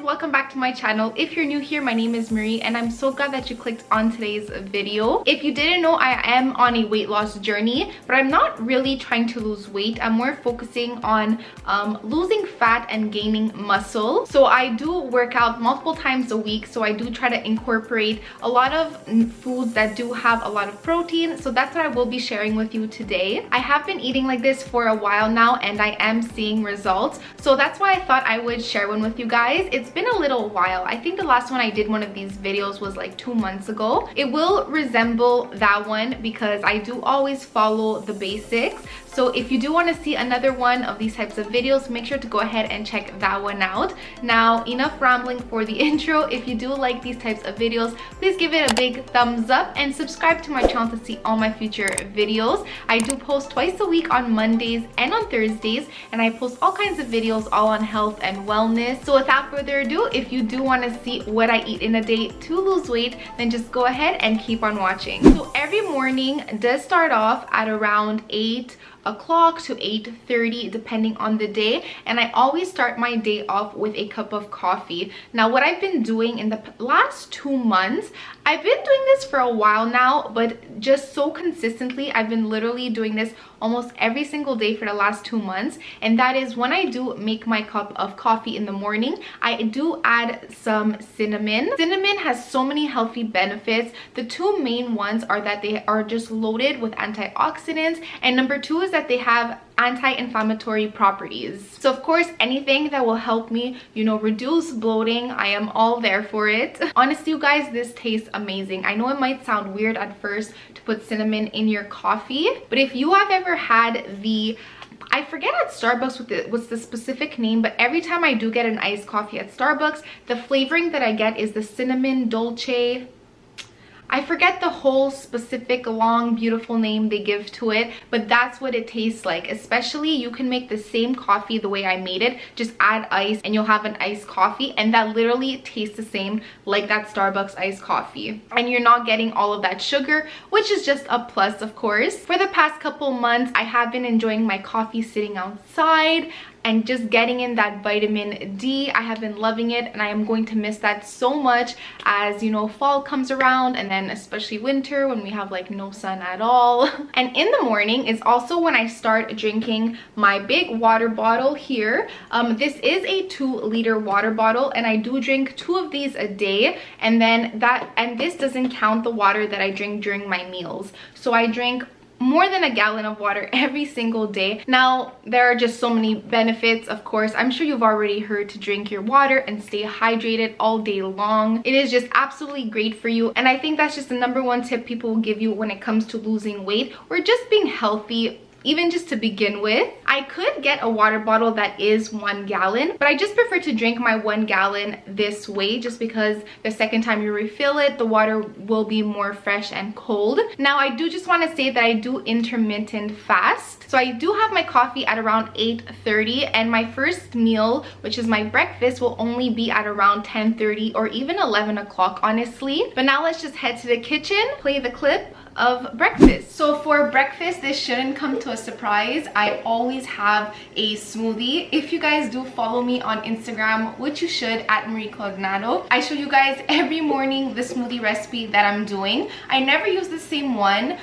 welcome back to my channel. If you're new here, my name is Marie and I'm so glad that you clicked on today's video. If you didn't know, I am on a weight loss journey, but I'm not really trying to lose weight. I'm more focusing on losing fat and gaining muscle. So I do work out multiple times a week, so I do try to incorporate a lot of foods that do have a lot of protein. So that's what I will be sharing with you today. I have been eating like this for a while now and I am seeing results, so that's why I thought I would share one with you guys. It's been a little while. I think the last one I did one of these videos was like 2 months ago. It will resemble that one because I do always follow the basics. So if you do want to see another one of these types of videos, make sure to go ahead and check that one out. Now, enough rambling for the intro. If you do like these types of videos, please give it a big thumbs up and subscribe to my channel to see all my future videos. I do post twice a week on Mondays and on Thursdays, and I post all kinds of videos all on health and wellness. So without further ado, if you do want to see what I eat in a day to lose weight, then just go ahead and keep on watching. So every morning does start off at around 8 o'clock to 8:30 depending on the day, and I always start my day off with a cup of coffee. Now, what I've been doing in the last 2 months, I've been doing this for a while now, but just so consistently, I've been literally doing this almost every single day for the last 2 months, and that is when I do make my cup of coffee in the morning, I do add some cinnamon. Cinnamon has so many healthy benefits. The two main ones are that they are just loaded with antioxidants, and number two is that they have anti-inflammatory properties. So of course, anything that will help me, reduce bloating, I am all there for it. Honestly, you guys, this tastes amazing. I know it might sound weird at first to put cinnamon in your coffee, but if you have ever had I forget at Starbucks what's the specific name, but every time I do get an iced coffee at Starbucks, the flavoring that I get is the cinnamon dolce. I forget the whole specific long beautiful name they give to it, but that's what it tastes like. Especially, you can make the same coffee the way I made it, just add ice and you'll have an iced coffee, and that literally tastes the same like that Starbucks iced coffee, and you're not getting all of that sugar, which is just a plus, of course. For the past couple months, I have been enjoying my coffee sitting outside and just getting in that vitamin D. I have been loving it, and I am going to miss that so much as fall comes around, and then especially winter when we have like no sun at all. And in the morning is also when I start drinking my big water bottle here. This is a 2-liter water bottle, and I do drink 2 of these a day, and this doesn't count the water that I drink during my meals. So I drink more than a gallon of water every single day. Now, there are just so many benefits, of course. I'm sure you've already heard to drink your water and stay hydrated all day long. It is just absolutely great for you, and I think that's just the #1 tip people will give you when it comes to losing weight or just being healthy, even just to begin with. I could get a water bottle that is 1 gallon, but I just prefer to drink my 1 gallon this way, just because the second time you refill it, the water will be more fresh and cold. Now, I do just want to say that I do intermittent fast. So I do have my coffee at around 8:30, and my first meal, which is my breakfast, will only be at around 10:30 or even 11 o'clock, honestly. But now let's just head to the kitchen, play the clip of breakfast. So for breakfast, this shouldn't come to a surprise, I always have a smoothie. If you guys do follow me on Instagram, which you should, at Marie Cognado, I show you guys every morning the smoothie recipe that I'm doing. I never use the same one.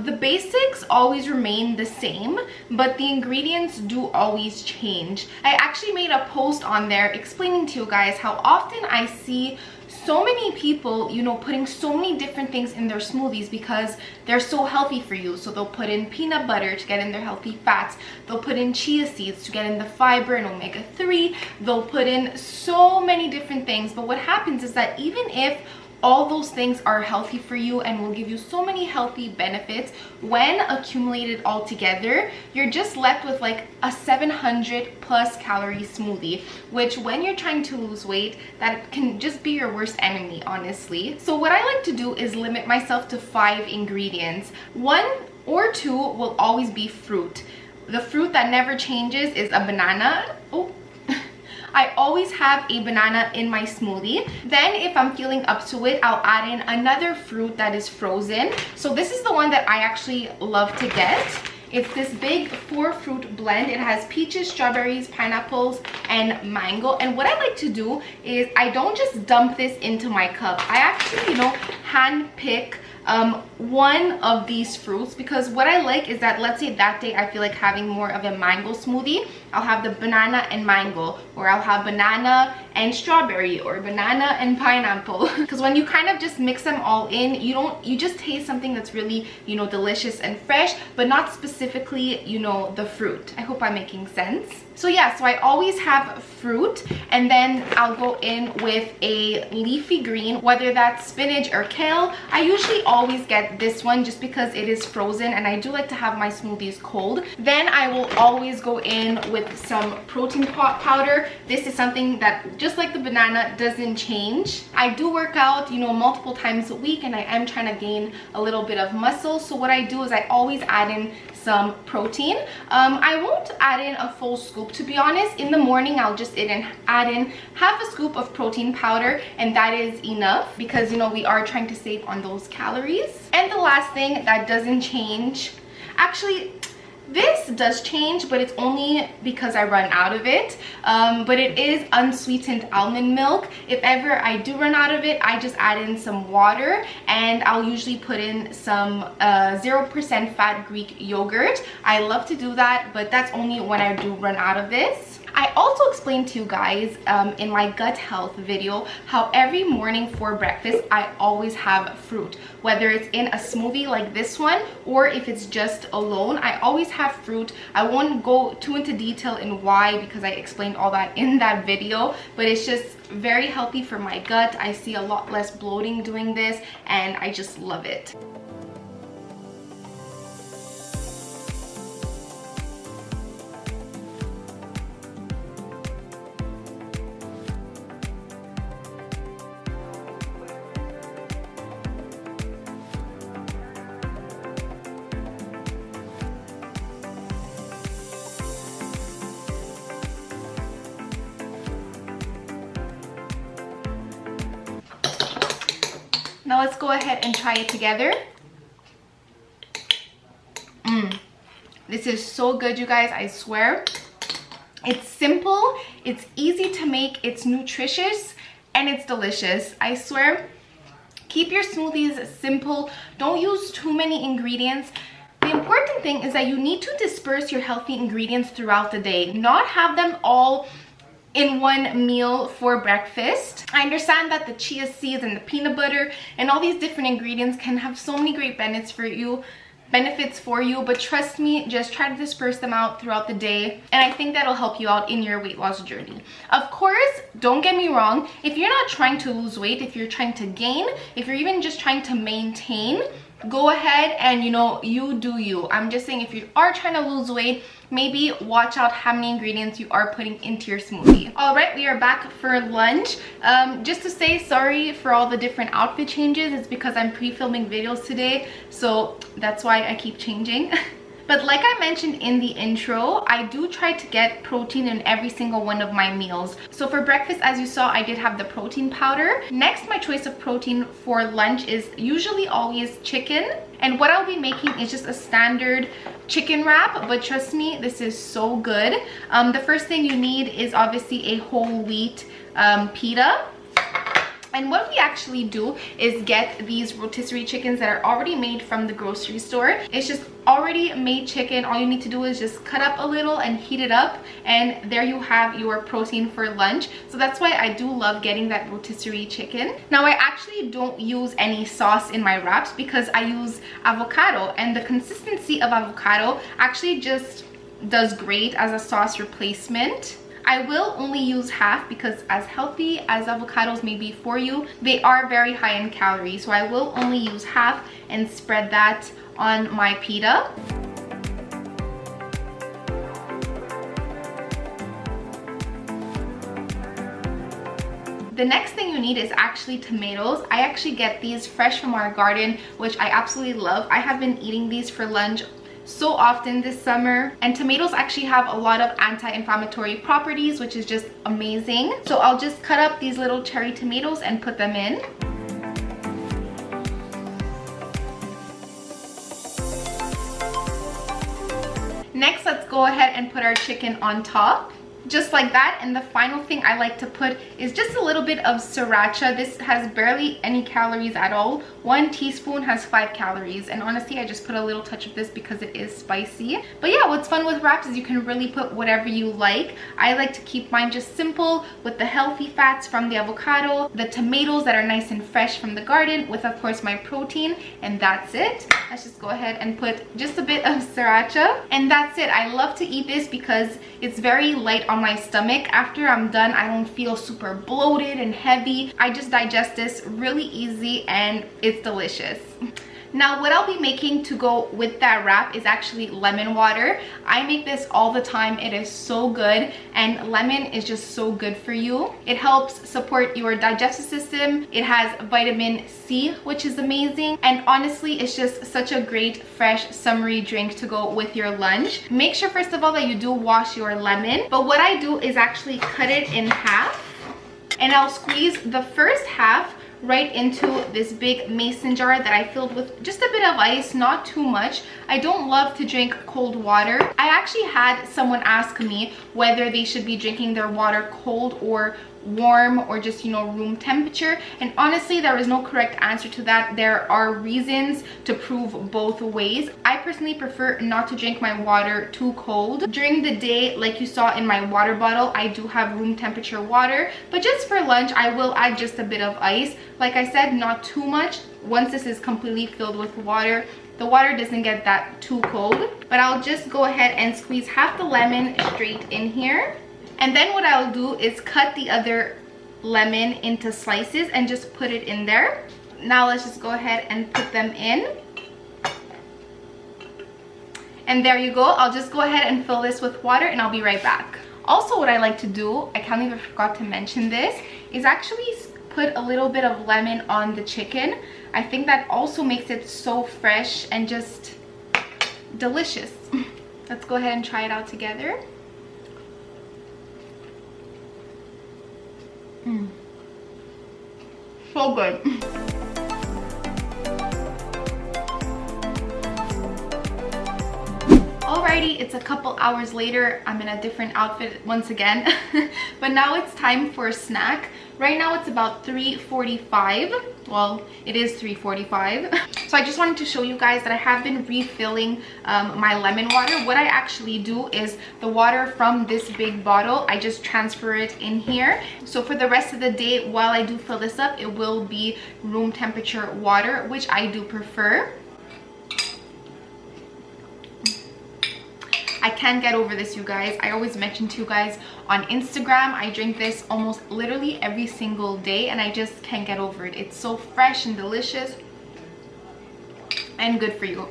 The basics always remain the same, but the ingredients do always change. I actually made a post on there explaining to you guys how often I see so many people, putting so many different things in their smoothies because they're so healthy for you. So they'll put in peanut butter to get in their healthy fats. They'll put in chia seeds to get in the fiber and omega-3. They'll put in so many different things. But what happens is that even if all those things are healthy for you and will give you so many healthy benefits, when accumulated all together, you're just left with like a 700+ calorie smoothie, which when you're trying to lose weight, that can just be your worst enemy, honestly. So what I like to do is limit myself to 5 ingredients. 1 or 2 will always be fruit. The fruit that never changes is a banana. I always have a banana in my smoothie. Then if I'm feeling up to it, I'll add in another fruit that is frozen. So this is the one that I actually love to get. It's this big 4-fruit blend. It has peaches, strawberries, pineapples, and mango. And what I like to do is I don't just dump this into my cup. I actually, you know, hand pick one of these fruits, because what I like is that, let's say that day I feel like having more of a mango smoothie, I'll have the banana and mango, or I'll have banana and strawberry, or banana and pineapple. Because when you kind of just mix them all in, you just taste something that's really, you know, delicious and fresh, but not specifically, you know, the fruit. I hope I'm making sense. So yeah, so I always have fruit, and then I'll go in with a leafy green, whether that's spinach or kale. I usually always get this one just because it is frozen, and I do like to have my smoothies cold. Then I will always go in with some protein powder. This is something that, just like the banana, doesn't change. I do work out, you know, multiple times a week, and I am trying to gain a little bit of muscle. So what I do is I always add in some protein. I won't add in a full scoop, to be honest. In the morning, I'll just add in half a scoop of protein powder, and that is enough, because, you know, we are trying to save on those calories. And the last thing that doesn't change, actually this does change, but it's only because I run out of it, but it is unsweetened almond milk. If ever I do run out of it, I just add in some water, and I'll usually put in some 0% fat Greek yogurt. I love to do that, but that's only when I do run out of this. I also explained to you guys in my gut health video how every morning for breakfast I always have fruit, whether it's in a smoothie like this one, or if it's just alone, I always have fruit. I won't go too into detail in why, because I explained all that in that video, but it's just very healthy for my gut. I see a lot less bloating doing this, and I just love it. Now let's go ahead and try it together. This is so good, you guys, I swear. It's simple, it's easy to make, it's nutritious, and it's delicious. I swear, keep your smoothies simple. Don't use too many ingredients. The important thing is that you need to disperse your healthy ingredients throughout the day, not have them all in one meal for breakfast. I understand that the chia seeds and the peanut butter and all these different ingredients can have so many great benefits for you, but trust me, just try to disperse them out throughout the day, and I think that'll help you out in your weight loss journey. Of course, don't get me wrong, if you're not trying to lose weight, if you're trying to gain, if you're even just trying to maintain, go ahead and, you know, you do you. I'm just saying, if you are trying to lose weight, maybe watch out how many ingredients you are putting into your smoothie. All right, we are back for lunch. Just to say sorry for all the different outfit changes. It's because I'm pre-filming videos today, so that's why I keep changing. But like I mentioned in the intro, I do try to get protein in every single one of my meals. So for breakfast, as you saw, I did have the protein powder. Next, my choice of protein for lunch is usually always chicken. And what I'll be making is just a standard chicken wrap, but trust me, this is so good. The first thing you need is obviously a whole wheat pita. And what we actually do is get these rotisserie chickens that are already made from the grocery store. It's just already made chicken. All you need to do is just cut up a little and heat it up, and there you have your protein for lunch. So that's why I do love getting that rotisserie chicken. Now, I actually don't use any sauce in my wraps because I use avocado, and the consistency of avocado actually just does great as a sauce replacement. I will only use half because as healthy as avocados may be for you, they are very high in calories. So I will only use half and spread that on my pita. The next thing you need is actually tomatoes. I actually get these fresh from our garden, which I absolutely love. I have been eating these for lunch so often this summer, and tomatoes actually have a lot of anti-inflammatory properties, which is just amazing. So I'll just cut up these little cherry tomatoes and put them in. Next, let's go ahead and put our chicken on top. Just like that. And the final thing I like to put is just a little bit of sriracha. This has barely any calories at all. 1 teaspoon has 5 calories, and honestly I just put a little touch of this because it is spicy. But yeah, what's fun with wraps is you can really put whatever you like. I like to keep mine just simple with the healthy fats from the avocado, the tomatoes that are nice and fresh from the garden, with of course my protein, and that's it. Let's just go ahead and put just a bit of sriracha, and that's it. I love to eat this because it's very light on my stomach. After I'm done, I don't feel super bloated and heavy. I just digest this really easy and it's delicious. Now, what I'll be making to go with that wrap is actually lemon water. I make this all the time. It is so good, and lemon is just so good for you. It helps support your digestive system. It has vitamin C, which is amazing. And honestly, it's just such a great, fresh, summery drink to go with your lunch. Make sure, first of all, that you do wash your lemon. But what I do is actually cut it in half, and I'll squeeze the first half right into this big mason jar that I filled with just a bit of ice, not too much. I don't love to drink cold water. I actually had someone ask me whether they should be drinking their water cold or warm, or just, you know, room temperature, and honestly there is no correct answer to that. There are reasons to prove both ways. I personally prefer not to drink my water too cold. During the day, like you saw in my water bottle, I do have room temperature water, but just for lunch I will add just a bit of ice. Like I said, not too much. Once this is completely filled with water, the water doesn't get that too cold. But I'll just go ahead and squeeze half the lemon straight in here. And then what I'll do is cut the other lemon into slices and just put it in there. Now let's just go ahead and put them in. And there you go. I'll just go ahead and fill this with water and I'll be right back. Also, what I like to do, I can't even forgot to mention this, is actually put a little bit of lemon on the chicken. I think that also makes it so fresh and just delicious. Let's go ahead and try it out together. So good. Alrighty, it's a couple hours later. I'm in a different outfit once again. But now it's time for a snack. Right now it's about 3:45. Well, it is 3:45. So I just wanted to show you guys that I have been refilling my lemon water. What I actually do is the water from this big bottle, I just transfer it in here. So for the rest of the day, while I do fill this up, it will be room temperature water, which I do prefer. I can't get over this, you guys. I always mention to you guys on Instagram, I drink this almost literally every single day and I just can't get over it. It's so fresh and delicious and good for you.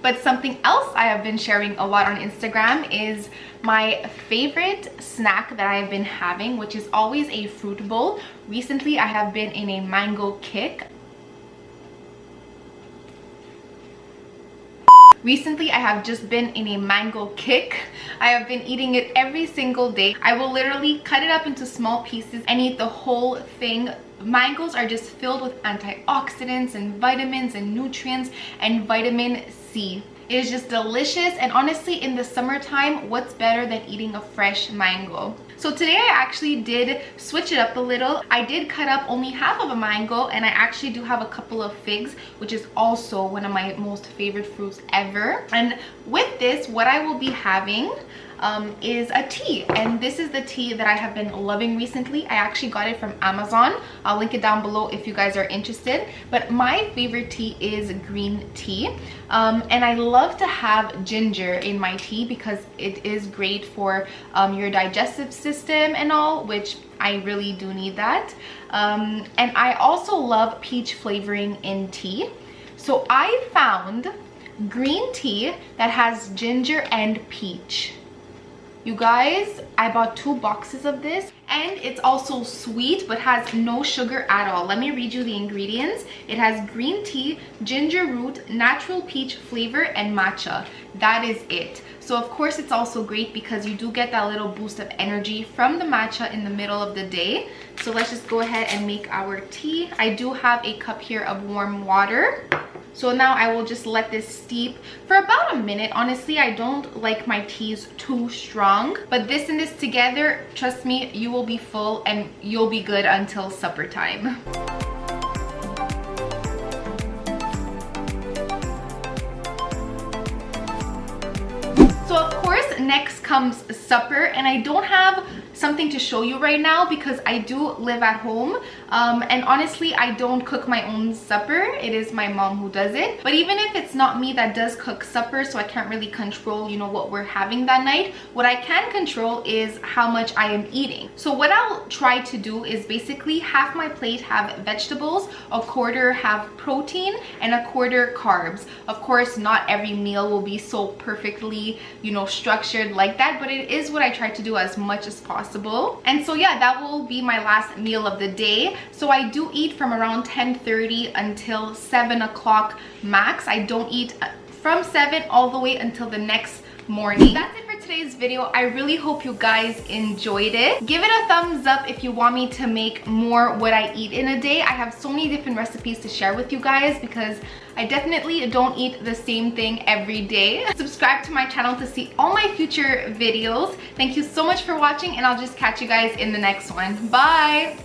But something else I have been sharing a lot on Instagram is my favorite snack that I have been having, which is always a fruit bowl. Recently, I have been in a mango kick. Recently, I have just been in a mango kick. I have been eating it every single day. I will literally cut it up into small pieces and eat the whole thing. Mangoes are just filled with antioxidants and vitamins and nutrients and vitamin C. It is just delicious, and honestly, in the summertime, what's better than eating a fresh mango? So today I actually did switch it up a little. I did cut up only half of a mango, and I actually do have a couple of figs, which is also one of my most favorite fruits ever. And with this, what I will be having is a tea, and this is the tea that I have been loving recently. I actually got it from Amazon. I'll link it down below if you guys are interested. But my favorite tea is green tea, and I love to have ginger in my tea because it is great for your digestive system and all, which I really do need that. And I also love peach flavoring in tea. So I found green tea that has ginger and peach. You guys, I bought 2 boxes of this, and it's also sweet but has no sugar at all. Let me read you the ingredients. It has green tea, ginger root, natural peach flavor, and matcha. That is it. So of course it's also great because you do get that little boost of energy from the matcha in the middle of the day. So let's just go ahead and make our tea. I do have a cup here of warm water. So now I will just let this steep for about a minute. Honestly, I don't like my teas too strong, but this and this together, trust me, you will be full and you'll be good until supper time. So of course, next comes supper, and I don't have something to show you right now because I do live at home, and honestly I don't cook my own supper. It is my mom who does it. But even if it's not me that does cook supper, so I can't really control, you know, what we're having that night, what I can control is how much I am eating. So what I'll try to do is basically half my plate have vegetables, a quarter have protein, and a quarter carbs. Of course, not every meal will be so perfectly, you know, structured like that, but it is what I try to do as much as possible. And so yeah, that will be my last meal of the day. So I do eat from around 10:30 until 7 o'clock max. I don't eat from 7 all the way until the next morning. That's it for today's video. I really hope you guys enjoyed it. Give it a thumbs up if you want me to make more what I eat in a day. I have so many different recipes to share with you guys because I definitely don't eat the same thing every day. Subscribe to my channel to see all my future videos. Thank you so much for watching, and I'll just catch you guys in the next one. Bye!